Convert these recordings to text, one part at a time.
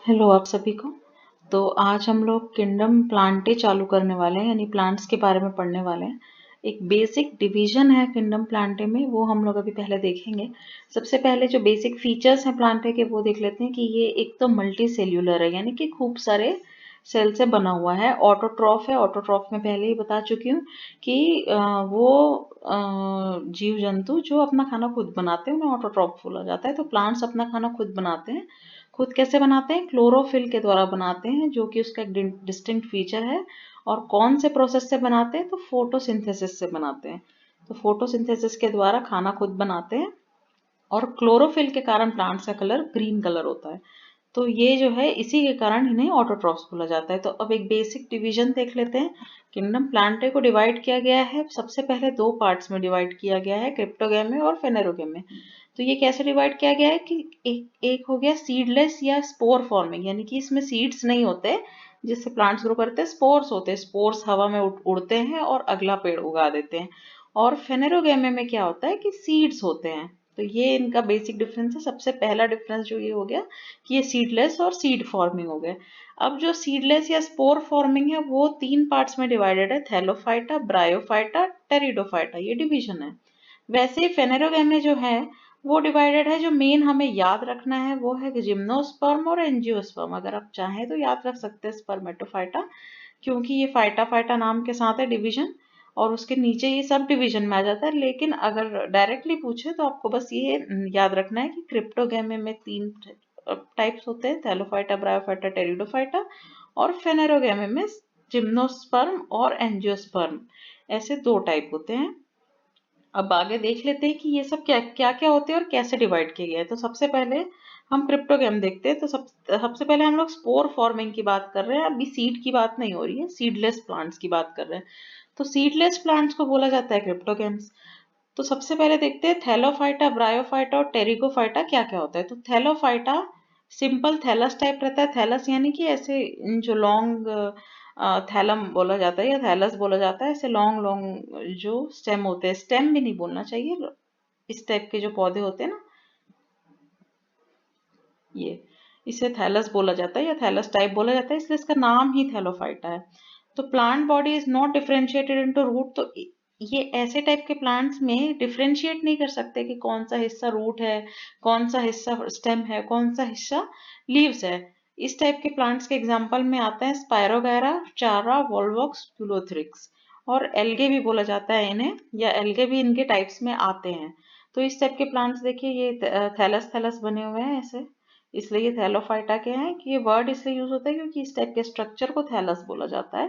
Hello आप सभी को। तो आज हम लोग किंगडम प्लांटे चालू करने वाले हैं, यानी प्लांट्स के बारे में पढ़ने वाले हैं। एक बेसिक डिवीजन है किंगडम प्लांटे में, वो हम लोग अभी पहले देखेंगे। सबसे पहले जो बेसिक फीचर्स हैं प्लांटे के वो देख लेते हैं कि ये एक तो मल्टी सेल्यूलर है, यानी कि खूब सारे सेल से बना हुआ है। ऑटोट्रॉफ है, ऑटोट्रॉफ में पहले ही बता चुकी हूँ कि वो जीव जंतु जो अपना खाना खुद बनाते हैं उन्हें ऑटोट्रॉफ बोला जाता है। तो प्लांट्स अपना खाना खुद बनाते हैं। खुद कैसे बनाते हैं? क्लोरोफिल के द्वारा बनाते हैं, जो कि उसका एक डिस्टिंक्ट फीचर है। और कौन से प्रोसेस से बनाते हैं? तो फोटोसिंथेसिस से बनाते हैं। तो फोटोसिंथेसिस के द्वारा खाना खुद बनाते हैं और क्लोरोफिल के कारण प्लांट्स का कलर ग्रीन कलर होता है। तो ये जो है इसी के कारण इन्हें ऑटोट्रॉफ्स बोला जाता है। तो अब एक बेसिक डिवीजन देख लेते हैं। किंगडम प्लांटे को डिवाइड किया गया है, सबसे पहले दो पार्ट्स में डिवाइड किया गया है, क्रिप्टोगैमे और फेनेरोगैमे। तो ये कैसे डिवाइड किया गया है कि एक हो गया सीडलेस या स्पोर फॉर्मिंग, यानी कि इसमें सीड्स नहीं होते जिससे प्लांट्स ग्रो करते हैं, स्पोर्स होते हैं। स्पोर्स हवा में उड़ते हैं और अगला पेड़ उगा देते हैं। और फेनेरोगैमे में क्या होता है कि सीड्स होते हैं। तो ये इनका बेसिक डिफरेंस है। सबसे पहला डिफरेंस जो ये हो गया कि ये सीडलेस और सीड फॉर्मिंग हो गए। अब जो सीडलेस या स्पोर फॉर्मिंग है वो तीन पार्ट्स में डिवाइडेड है, थैलोफाइटा, ब्रायोफाइटा, टेरिडोफाइटा, ये डिवीजन है। वैसे ही फेनेरोगैमे जो है वो डिवाइडेड है। जो मेन हमें याद रखना है वो है जिम्नोस्पर्म और एंजियोस्पर्म। अगर आप चाहें तो याद रख सकते हैं स्पर्मेटोफाइटा, क्योंकि ये फाइटा फाइटा नाम के साथ है डिवीजन, और उसके नीचे ये सब डिवीजन में आ जाता है। लेकिन अगर डायरेक्टली पूछे तो आपको बस ये याद रखना है कि क्रिप्टोगैमे में तीन टाइप्स होते हैं, थैलोफाइटा, ब्रायोफाइटा, टेरिडोफाइटा। और फेनेरोगैमे में जिम्नोस्पर्म और एंजियोस्पर्म, ऐसे दो टाइप होते हैं। अब आगे देख लेते हैं कि ये सब क्या क्या क्या होते हैं और कैसे डिवाइड किए गए हैं। तो सबसे पहले हम क्रिप्टोगैम देखते हैं। तो सबसे पहले हम लोग स्पोर फॉर्मिंग की बात कर रहे हैं, अभी सीड की बात नहीं हो रही है, सीडलेस प्लांट्स की बात कर रहे हैं। तो सीडलेस प्लांट्स को बोला जाता है क्रिप्टोगैम्स। तो सबसे पहले देखते हैं थैलोफाइटा, ब्रायोफाइटा और टेरिगोफाइटा क्या क्या होता है। तो थैलोफाइटा सिंपल थैलस टाइप रहता है। थैलस यानी कि ऐसे जो लॉन्ग थैलम बोला जाता है या थैलस बोला जाता है, ऐसे लॉन्ग लॉन्ग जो स्टेम होते हैं, स्टेम भी नहीं बोलना चाहिए, इस टाइप के जो पौधे होते हैं ना, ये इसे थैलस बोला जाता है या थैलस टाइप बोला जाता है, इसलिए इसका नाम ही थैलोफाइटा है। तो plant body is not differentiated into root. तो ये ऐसे टाइप के प्लांट्स में डिफरेंशिएट नहीं कर सकते कि कौन सा हिस्सा रूट है, कौन सा हिस्सा स्टेम है, कौन सा हिस्सा लीव्स है। इस टाइप के प्लांट्स के एग्जांपल में आता है स्पायरोगैरा, चारा, वोल्वॉक्स, यूलोथ्रिक्स। और एल्गे भी बोला जाता है इन्हें, या एल्गे भी इनके टाइप्स में आते हैं। तो इस टाइप के प्लांट्स देखिए, ये थैलस थैलस बने हुए हैं ऐसे, इसलिए ये थैलोफाइटा के हैं। कि ये वर्ड इसलिए यूज होता है क्योंकि इस टाइप के स्ट्रक्चर को थैलस बोला जाता है।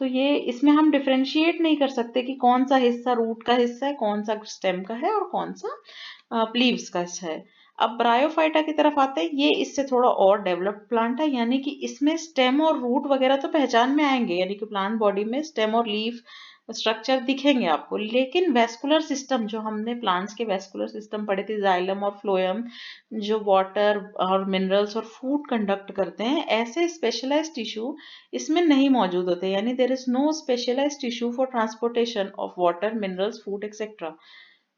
तो ये इसमें हम डिफरेंशिएट नहीं कर सकते कि कौन सा हिस्सा रूट का हिस्सा है, कौन सा स्टेम का है और कौन सा लीव्स का हिस्सा है। अब ब्रायोफाइटा की तरफ आते हैं। ये इससे थोड़ा और डेवलप्ड प्लांट है, यानी कि इसमें स्टेम और रूट वगैरह तो पहचान में आएंगे, यानी कि प्लांट बॉडी में स्टेम और लीफ स्ट्रक्चर दिखेंगे आपको। लेकिन वेस्कुलर सिस्टम, जो हमने प्लांट्स के वेस्कुलर सिस्टम पढ़े थे, जाइलम और फ्लोएम, जो वाटर और मिनरल्स और फूड कंडक्ट करते हैं, ऐसे स्पेशलाइज्ड टिश्यू इसमें नहीं मौजूद होते। यानी there is no specialized tissue for transportation of water, minerals, food etcetera.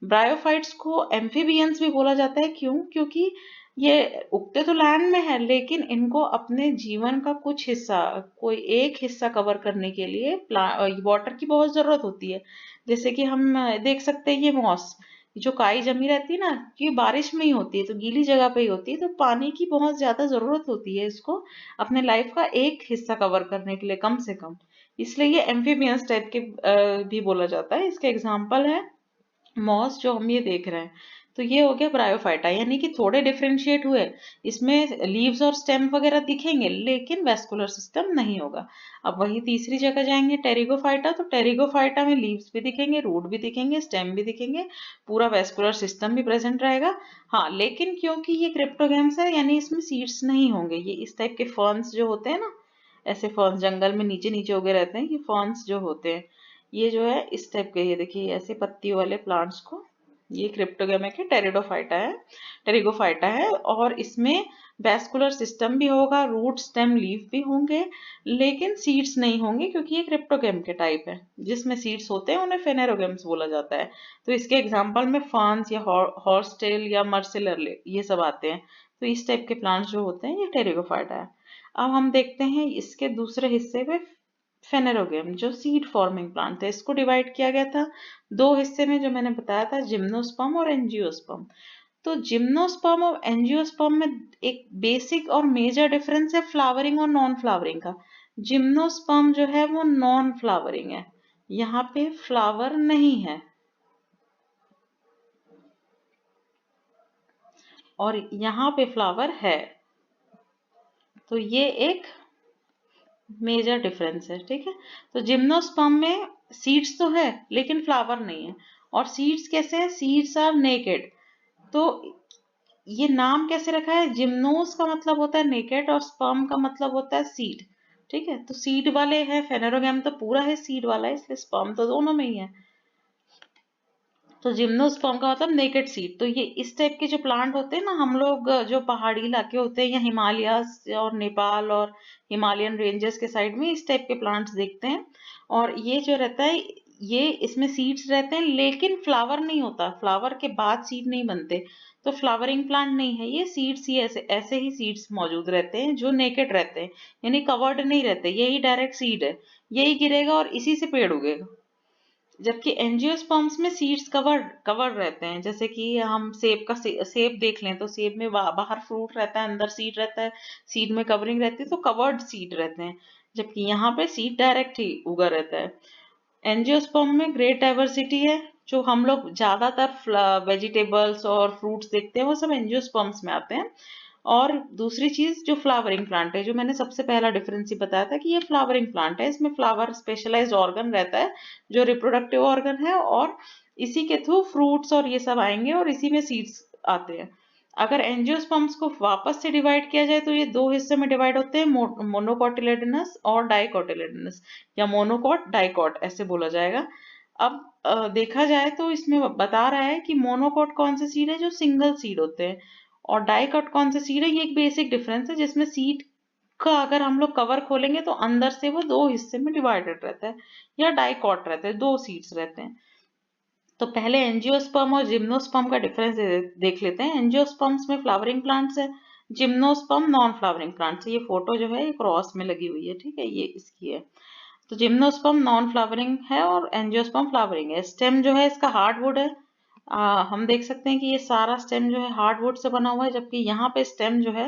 Bryophytes को एम्फीबियंस भी बोला जाता है। क्यों? क्योंकि ये उगते तो लैंड में है, लेकिन इनको अपने जीवन का कुछ हिस्सा, कोई एक हिस्सा कवर करने के लिए वाटर की बहुत जरूरत होती है। जैसे कि हम देख सकते हैं, ये मॉस जो काई जमी रहती है ना, कि बारिश में ही होती है, तो गीली जगह पे ही होती है, तो पानी की बहुत ज्यादा जरूरत होती है इसको अपने लाइफ का एक हिस्सा कवर करने के लिए, कम से कम। इसलिए ये एम्फीबियंस टाइप के भी बोला जाता है। इसके एग्जाम्पल है मॉस जो हम ये देख रहे हैं। तो ये हो गया ब्रायोफाइटा, यानी कि थोड़े डिफरेंशिएट हुए। इसमें लीव्स और स्टेम वगैरह दिखेंगे, लेकिन वेस्कुलर सिस्टम नहीं होगा। अब वही तीसरी जगह जाएंगे, टेरिगोफाइटा। तो टेरिगोफाइटा में लीव्स भी दिखेंगे, रूट भी दिखेंगे, स्टेम भी दिखेंगे, पूरा वेस्कुलर सिस्टम भी प्रेजेंट रहेगा। हाँ, लेकिन क्योंकि ये क्रिप्टोगैम्स है, यानी इसमें सीड्स नहीं होंगे। ये इस टाइप के फर्न्स जो होते हैं ना, ऐसे फर्न्स जंगल में नीचे नीचे उगे रहते हैं, ये फर्न्स जो होते हैं, ये जो है इस टाइप के, ये देखिए ऐसे पत्ती वाले प्लांट्स को, ये क्रिप्टोगैमा के टेरिडोफाइटा है, टेरिगोफाइटा है। और इसमें वैस्कुलर सिस्टम भी होगा, रूट, स्टेम, लीफ भी होंगे, लेकिन सीड्स नहीं होंगे, क्योंकि ये क्रिप्टोगैम के टाइप है। जिसमें सीड्स होते हैं उन्हें फेनेरोगैम्स बोला जाता है। तो इसके एग्जाम्पल में फर्न्स या हॉर्सटेल या मर्सिलर ये सब आते हैं। तो इस टाइप के प्लांट्स जो होते हैं ये टेरिडोफाइटा है। अब हम देखते हैं इसके दूसरे हिस्से में फेनेरोगेम जो सीड फॉर्मिंग प्लांट है। इसको डिवाइड किया गया था दो हिस्से में, जो मैंने बताया था, जिम्नोस्पर्म और एंजियोस्पर्म। तो जिम्नोस्पर्म और एंजियोस्पर्म में एक बेसिक और मेजर डिफरेंस है फ्लावरिंग और नॉन फ्लावरिंग का। जिम्नोस्पर्म जो है वो नॉन फ्लावरिंग है, यहाँ पे फ्लावर नहीं है, और यहाँ पे फ्लावर है। तो ये एक मेजर डिफरेंस है, ठीक है। तो जिम्नोस्पर्म में सीड्स तो है लेकिन फ्लावर नहीं है। और सीड्स कैसे हैं? Seeds are naked. तो ये नाम कैसे रखा है? जिम्नोस का मतलब होता है नेकेड और स्पर्म का मतलब होता है सीड, ठीक है। तो सीड वाले हैं, फेनेरोगैम तो पूरा है सीड वाला है, इसलिए स्पर्म तो दोनों में ही है। तो जिम्नोस्पर्म का मतलब नेकेड सीड। तो ये इस टाइप के जो प्लांट होते हैं ना, हम लोग जो पहाड़ी इलाके होते हैं या हिमालयास और नेपाल और हिमालयन रेंजेस के साइड में इस टाइप के प्लांट्स देखते हैं। और ये जो रहता है, ये इसमें सीड्स रहते हैं लेकिन फ्लावर नहीं होता, फ्लावर के बाद सीड नहीं बनते। तो फ्लावरिंग प्लांट नहीं है ये, सीड्स ही ऐसे ऐसे ही सीड्स मौजूद रहते हैं जो नेकेड रहते हैं, यानी कवर्ड नहीं रहते, यही डायरेक्ट सीड है, यही गिरेगा और इसी से पेड़ उगेगा। जबकि एंजियोस्पर्म्स में सीड्स कवर रहते हैं। जैसे कि हम सेब का सेब देख लें तो सेब में बाहर फ्रूट रहता है, अंदर सीड रहता है, सीड में कवरिंग रहती है, तो कवर्ड सीड रहते हैं। जबकि यहाँ पे सीड डायरेक्ट ही उगा रहता है। एंजियोस्पर्म में ग्रेट डाइवर्सिटी है। जो हम लोग ज्यादातर वेजिटेबल्स और फ्रूट्स देखते हैं वो सब एंजियोस्पर्म्स में आते हैं। और दूसरी चीज जो फ्लावरिंग प्लांट है, जो मैंने सबसे पहला डिफरेंस ही बताया था कि ये फ्लावरिंग प्लांट है, इसमें फ्लावर स्पेशलाइज्ड ऑर्गन रहता है जो रिप्रोडक्टिव ऑर्गन है, और इसी के थ्रू फ्रूट्स और ये सब आएंगे और इसी में सीड्स आते हैं। अगर एंजियोस्पर्म्स को वापस से डिवाइड किया जाए तो ये दो हिस्सों में डिवाइड होते हैं, मोनोकोटिलेडनस और डाइकोटिलेडनस, या मोनोकॉट डाइकॉट ऐसे बोला जाएगा। अब देखा जाए तो इसमें बता रहा है कि मोनोकॉट कौन से सीड है, जो सिंगल सीड होते हैं, और डाइकॉट कौन से सीड है। ये एक बेसिक डिफरेंस है, जिसमें सीड का अगर हम लोग कवर खोलेंगे तो अंदर से वो दो हिस्से में डिवाइडेड रहता है, या डाइकॉट रहते हैं, दो सीड्स रहते हैं। तो पहले एंजियोस्पर्म और जिम्नोस्पर्म का डिफरेंस देख लेते हैं। एंजियोस्पर्म्स में फ्लावरिंग प्लांट्स है, जिम्नोस्पर्म नॉन फ्लावरिंग प्लांट्स है। ये फोटो जो है ये क्रॉस में लगी हुई है, ठीक है, ये इसकी है। तो जिम्नोस्पर्म नॉन फ्लावरिंग है और एंजियोस्पर्म फ्लावरिंग है। स्टेम जो है इसका हार्डवुड है। हम देख सकते हैं कि ये सारा स्टेम जो है हार्डवुड से बना हुआ है, जबकि यहाँ पे स्टेम जो है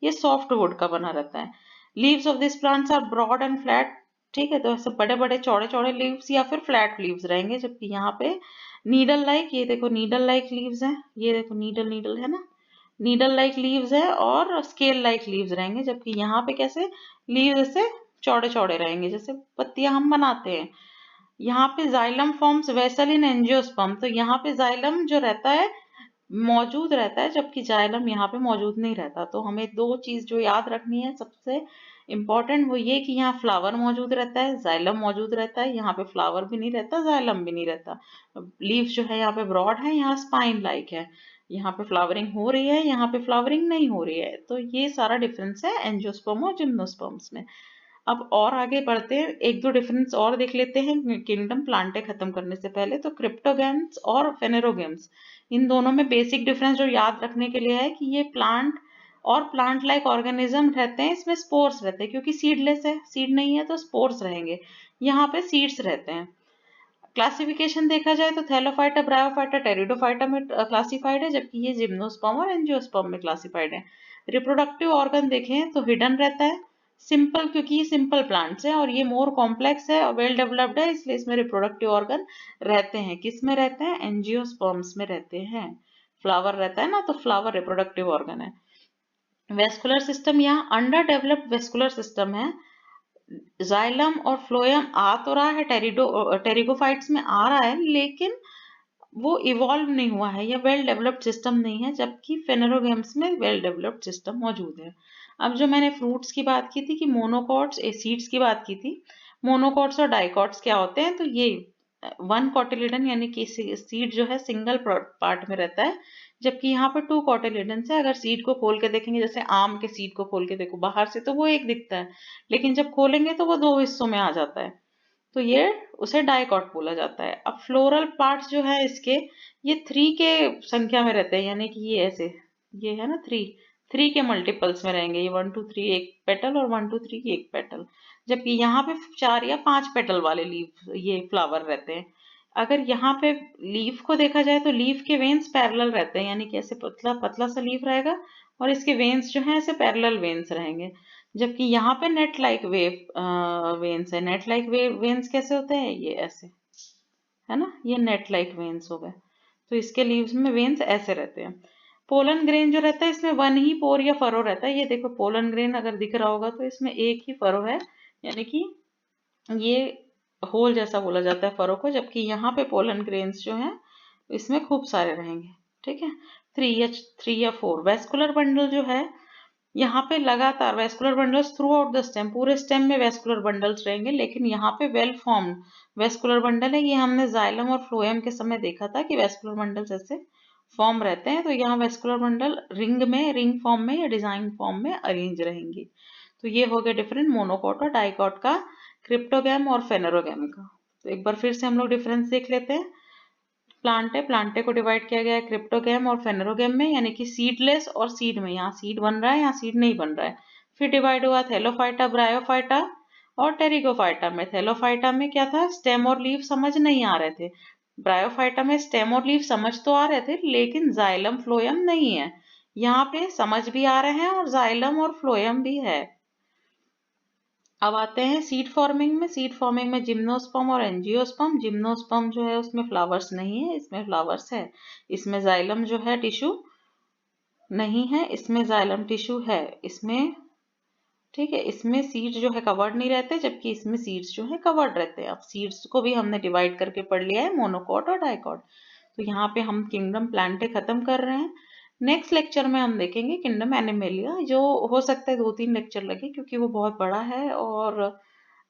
ये सॉफ्ट वुड का बना रहता है। Leaves of this plants are broad and flat, ठीक है। तो ऐसे बड़े बड़े चौड़े चौड़े लीव्स या फिर फ्लैट लीव्स रहेंगे, जबकि यहाँ पे नीडल लाइक, ये देखो नीडल लाइक लीव्स हैं, ये देखो नीडल नीडल है ना, नीडल लाइक लीव्स है, और स्केल लाइक लीव्स रहेंगे। जबकि यहाँ पे कैसे लीव्स ऐसे चौड़े चौड़े रहेंगे, जैसे पत्तियां हम बनाते हैं। यहाँ पे जाइलम फॉर्म्स वेसल इन एंजियोस्पर्म। तो यहाँ पे जाइलम जो रहता है मौजूद रहता है, जबकि जाइलम यहाँ पे मौजूद नहीं रहता। तो हमें दो चीज जो याद रखनी है सबसे इम्पोर्टेंट, वो ये कि यहाँ फ्लावर मौजूद रहता है, जाइलम मौजूद रहता है। यहाँ पे फ्लावर भी नहीं रहता, जाइलम भी नहीं रहता। लीव्स जो है यहाँ पे ब्रॉड है, यहाँ स्पाइन लाइक है। यहाँ पे फ्लावरिंग हो रही है, यहाँ पे फ्लावरिंग नहीं हो रही है। तो ये सारा डिफरेंस है एंजियोस्पर्म और जिम्नोस्पर्म्स में। अब और आगे बढ़ते हैं, एक दो डिफरेंस और देख लेते हैं किंगडम प्लांटे खत्म करने से पहले। तो क्रिप्टोगेम्स और फेनेरोगेम्स, इन दोनों में बेसिक डिफरेंस जो याद रखने के लिए है कि ये प्लांट और प्लांट लाइक ऑर्गेनिज्म रहते हैं, इसमें स्पोर्स रहते हैं, क्योंकि सीडलेस है, सीड नहीं है तो स्पोर्स रहेंगे, यहाँ पे सीड्स रहते हैं। क्लासिफिकेशन देखा जाए तो थैलोफाइटा, ब्रायोफाइटा, टेरिडोफाइटा में क्लासिफाइड है, जबकि ये जिम्नोस्पर्म और एंजियोस्पर्म में क्लासिफाइड है। रिप्रोडक्टिव ऑर्गन देखें तो हिडन रहता है, सिंपल, क्योंकि ये सिंपल प्लांट्स है, और ये मोर कॉम्प्लेक्स है और वेल डेवलप्ड है, इसलिए इसमें रिप्रोडक्टिव ऑर्गन रहते हैं। किस में रहते हैं? एंजियोस्पर्म्स में रहते हैं। फ्लावर रहता है ना, तो फ्लावर रिप्रोडक्टिव ऑर्गन है। वेस्कुलर सिस्टम, यहाँ अंडर डेवलप्ड वेस्कुलर सिस्टम है। जाइलम और फ्लोएम आ तो रहा है, टेरिगोफाइट्स में आ रहा है, लेकिन वो इवॉल्व नहीं हुआ है, या वेल डेवलप्ड सिस्टम नहीं है, जबकि फेनेरोगेम्स में वेल डेवलप्ड सिस्टम मौजूद है। अब जो मैंने फ्रूट्स की बात की थी कि मोनोकॉट्स, सीड्स की बात की थी, मोनोकॉट्स और डाइकॉट्स क्या होते हैं? तो ये वन कॉटिलिडन यानी कि सीड जो है सिंगल पार्ट में रहता है, जबकि यहाँ पर टू कॉटिलिडन है। अगर सीड को खोल के देखेंगे, जैसे आम के सीड को खोल के देखो, बाहर से तो वो एक दिखता है, लेकिन जब खोलेंगे तो वो दो हिस्सों में आ जाता है, तो ये उसे डाइकॉट बोला जाता है। अब फ्लोरल पार्ट्स जो है इसके, ये 3 के संख्या में रहते हैं, यानी कि ये ऐसे, ये है ना 3, 3 के मल्टीपल्स में रहेंगे, ये 1 2 3 एक पेटल और 1 2 3 एक पेटल, जबकि यहाँ पे 4 या 5 पेटल वाले लीफ ये फ्लावर रहते हैं। अगर यहाँ पे लीफ को देखा जाए तो लीफ के वेन्स पैरेलल रहते हैं, यानी कि ऐसे पतला पतला सा लीफ रहेगा और इसके वेन्स जो है ऐसे पैरेलल वेन्स रहेंगे, जबकि यहाँ पे नेट लाइक वेन्स है। नेट लाइक वेन्स कैसे होते हैं, ये ऐसे, है ना, ये नेट लाइक वेन्स हो गए। तो इसके लीव्स में वेन्स ऐसे रहते हैं। पोलन ग्रेन जो रहता है इसमें वन ही पोर या फरो रहता है। ये देखो पोलन ग्रेन अगर दिख रहा होगा तो इसमें एक ही फरो है, यानी कि ये होल जैसा बोला जाता है फरो को, जबकि यहाँ पे पोलन ग्रेन्स जो हैं इसमें खूब सारे रहेंगे। ठीक है, 3 या 4 वेस्कुलर बंडल जो है, यहाँ पे लगातार vascular bundles through out the stem, पूरे स्टेम में वेस्कुलर बंडल्स रहेंगे, लेकिन यहाँ पे वेल फॉर्म्ड वेस्कुलर बंडल है। ये हमने जाइलम और फ्लोएम के समय देखा था कि वेस्कुलर बंडल्स ऐसे फॉर्म रहते हैं। तो यहाँ वेस्कुलर बंडल रिंग फॉर्म में या डिजाइन फॉर्म में अरेंज रहेंगी। तो ये हो गया डिफरेंट मोनोकॉट और डाइकॉट का, क्रिप्टोगैम और फेनेरोगैम का। तो एक बार फिर से हम लोग डिफरेंस देख लेते हैं। प्लांटे को डिवाइड किया गया है क्रिप्टोगैम और फेनेरोगैम में, यानी कि सीडलेस और सीड में, यहाँ सीड बन रहा है यहाँ सीड नहीं बन रहा है। फिर डिवाइड हुआ थैलोफाइटा, ब्रायोफाइटा और टेरिगोफाइटा में। थैलोफाइटा में क्या था, स्टेम और लीफ समझ नहीं आ रहे थे। ब्रायोफाइटा में स्टेम और लीफ समझ तो आ रहे थे लेकिन जाइलम फ्लोएम नहीं है। यहाँ पे समझ भी आ रहे हैं और जाइलम और फ्लोएम भी है। अब आते हैं सीड फॉर्मिंग में। सीड फॉर्मिंग में जिम्नोस्पर्म और एंजियोस्पर्म। जिम्नोस्पर्म जो है उसमें फ्लावर्स नहीं है, इसमें फ्लावर्स है। इसमें जाइलम जो है टिश्यू नहीं है, इसमें जाइलम टिश्यू है इसमें। ठीक है, इसमें सीड्स जो है कवर्ड नहीं रहते, जबकि इसमें सीड्स जो है कवर्ड रहते हैं। अब सीड्स को भी हमने डिवाइड करके पढ़ लिया है, मोनोकॉट और डाइकॉट। तो यहाँ पे हम किंगडम प्लांटे खत्म कर रहे हैं। नेक्स्ट लेक्चर में हम देखेंगे किंगडम एनिमेलिया, जो हो सकता है 2-3 लेक्चर लगे क्योंकि वो बहुत बड़ा है और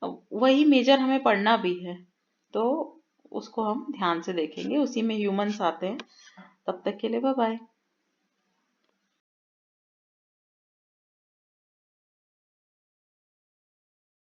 वही मेजर हमें पढ़ना भी है, तो उसको हम ध्यान से देखेंगे। उसी में ह्यूमंस आते हैं। तब तक के लिए बाय बाय।